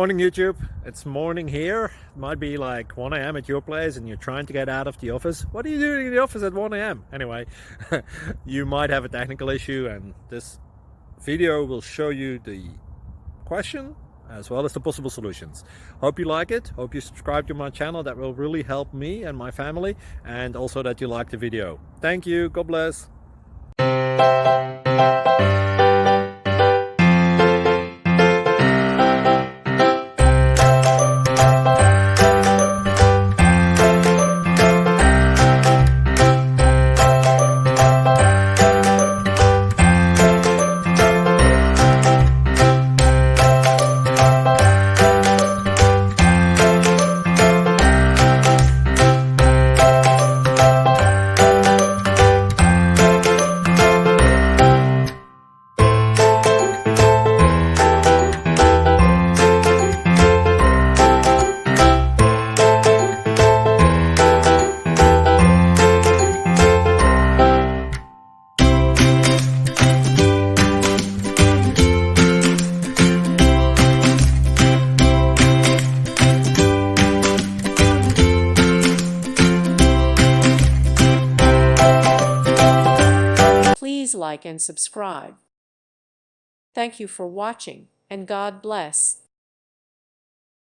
Morning YouTube, it's morning here. It might be like 1 a.m. at your place and you're trying to get out of the office. What are you doing in the office at 1 a.m.? Anyway, you might have a technical issue and this video will show you the question as well as the possible solutions. Hope you like it, hope you subscribe to my channel. That will really help me and my family, and also that you like the video. Thank you, God bless. Please like and subscribe. Thank you for watching, and God bless.